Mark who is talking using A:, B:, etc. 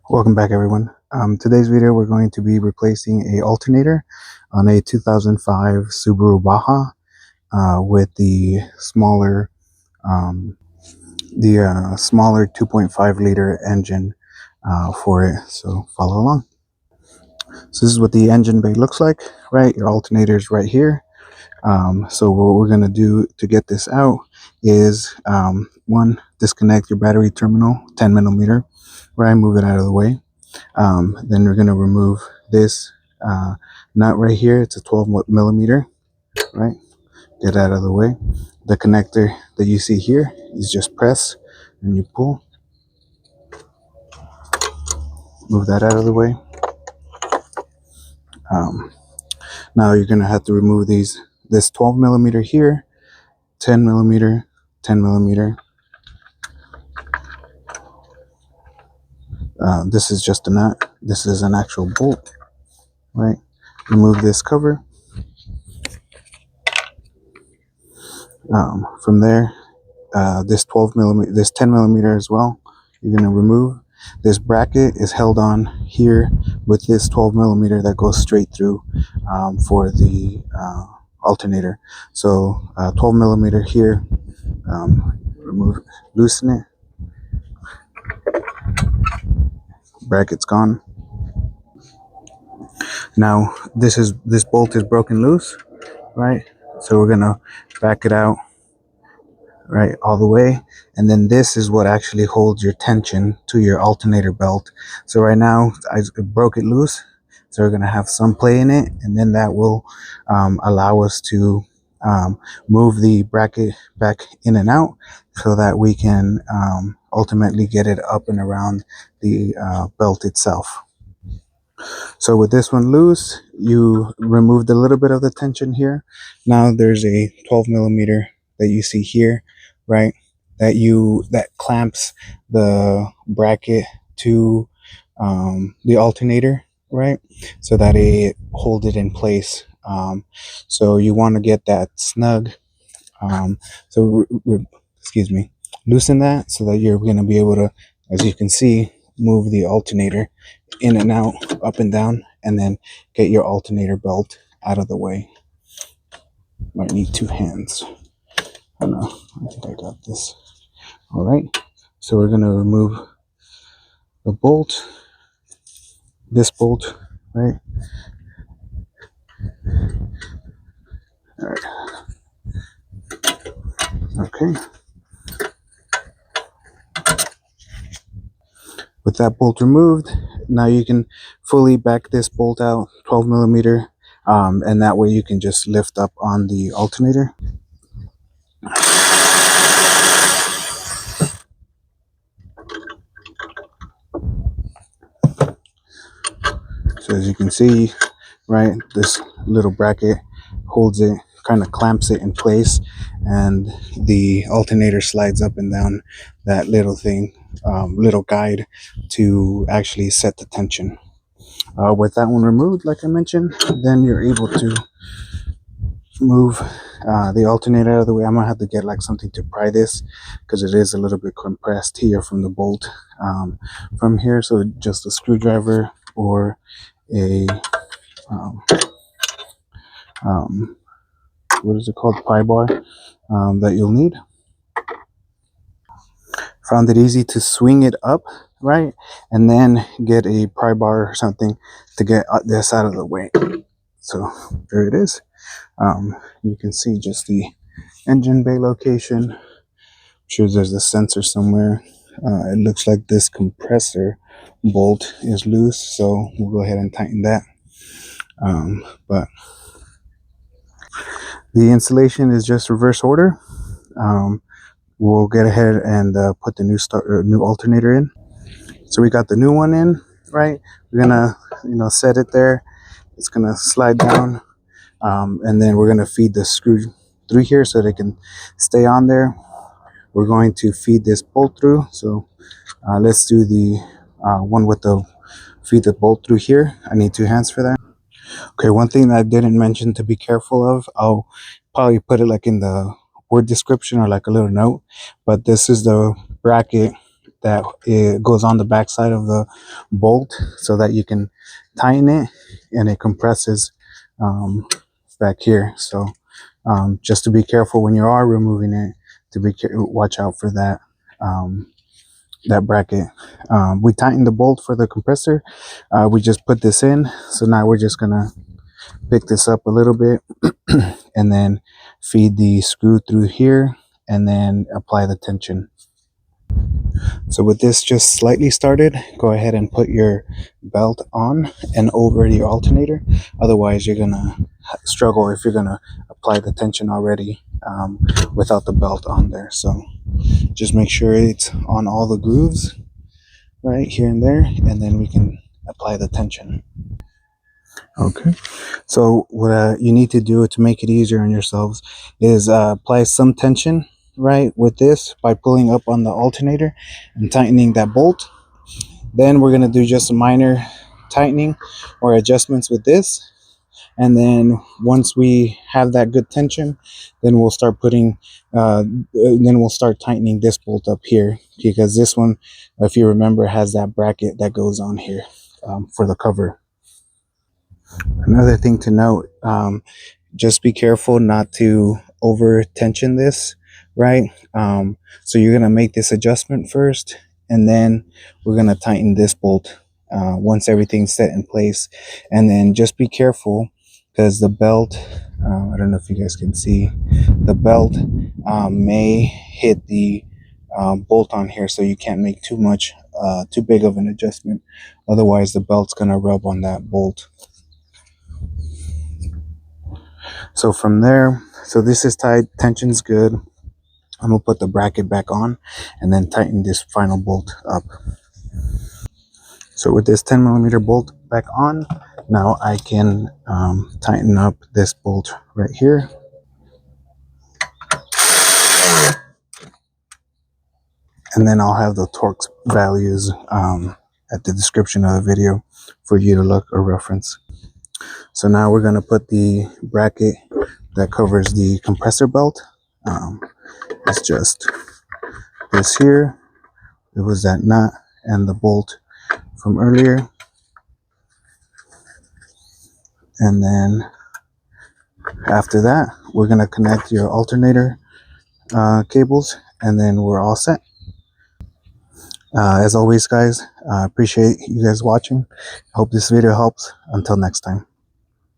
A: Welcome back, everyone. Today's video we're going to be replacing a alternator on a 2005 Subaru Baja with um, the smaller 2.5 liter engine for it. So follow along. So this is what the engine bay looks like, right? Your alternator is right here. So what we're going to do to get this out is one, disconnect your battery terminal, 10 millimeter, right? Move it out of the way. Then we're going to remove this nut right here. It's a 12 millimeter, right? Get out of the way. The connector that you see here is just press and you pull. Move that out of the way. Now you're going to have to remove this 12 millimeter here, 10 millimeter, 10 millimeter. This is just a nut. This is an actual bolt, right? Remove this cover. From there, this 12 millimeter, this 10 millimeter as well, you're going to remove. This bracket is held on here with this 12 millimeter that goes straight through for the alternator. So 12 millimeter here, remove, loosen it. Bracket's gone. Now this bolt is broken loose, right? So we're gonna back it out, right, all the way, and then this is what actually holds your tension to your alternator belt. So right now I broke it loose, so we're going to have some play in it, and then that will allow us to move the bracket back in and out so that we can ultimately get it up and around the belt itself. So with this one loose, you removed a little bit of the tension here. Now there's a 12 millimeter that you see here, right? That clamps the bracket to the alternator, right? So that it hold it in place. So you want to get that snug. So excuse me, loosen that so that you're going to be able to, as you can see, move the alternator in and out, up and down, and then get your alternator belt out of the way. Might need two hands. Oh no, I think I got this. All right, so we're gonna remove the bolt, this bolt, right? All right. Okay. With that bolt removed, now you can fully back this bolt out, 12 millimeter, and that way you can just lift up on the alternator. So as you can see, right, this little bracket holds it, kind of clamps it in place, and the alternator slides up and down that little thing, little guide to actually set the tension. With that one removed, like I mentioned, then you're able to move the alternator out of the way. I'm gonna have to get like something to pry this because it is a little bit compressed here from the bolt from here. So just a screwdriver or a um, what is it called, pry bar, that you'll need. Found it easy to swing it up, right, and then get a pry bar or something to get this out of the way. So there it is. You can see just the engine bay location. I'm sure there's a sensor somewhere. It looks like this compressor bolt is loose, so we'll go ahead and tighten that. But the installation is just reverse order. We'll get ahead and put the new alternator in. So we got the new one in, right? We're gonna, set it there. It's gonna slide down, and then we're gonna feed the screw through here so they can stay on there. We're going to feed this bolt through. So let's do the one with the feed the bolt through here. I need two hands for that. Okay, one thing that I didn't mention to be careful of, I'll probably put it like in the word description or like a little note, but this is the bracket that it goes on the back side of the bolt so that you can tighten it, and it compresses back here. So just to be careful when you are removing it, to watch out for that that bracket. We tightened the bolt for the compressor. We just put this in, so now we're just gonna pick this up a little bit and then feed the screw through here and then apply the tension. So with this just slightly started, go ahead and put your belt on and over your alternator. Otherwise you're gonna struggle if you're gonna apply the tension already without the belt on there. So just make sure it's on all the grooves right here and there, and then we can apply the tension. Okay, so what you need to do to make it easier on yourselves is apply some tension right with this by pulling up on the alternator and tightening that bolt. Then we're going to do just a minor tightening or adjustments with this, and then once we have that good tension, then we'll start tightening this bolt up here, because this one, if you remember, has that bracket that goes on here for the cover. Another thing to note, just be careful not to over tension this, right? So you're going to make this adjustment first, and then we're going to tighten this bolt once everything's set in place. And then just be careful, because the belt, I don't know if you guys can see, the belt may hit the bolt on here, so you can't make too big of an adjustment. Otherwise the belt's going to rub on that bolt. So from there, so this is tight, tension's good. I'm gonna put the bracket back on and then tighten this final bolt up. So with this 10mm bolt back on, now I can tighten up this bolt right here. And then I'll have the torque values at the description of the video for you to look or reference. So now we're gonna put the bracket that covers the compressor belt. It's just this here. It was that nut and the bolt from earlier. And then after that, we're going to connect your alternator cables, and then we're all set. As always, guys, I appreciate you guys watching. Hope this video helps. Until next time.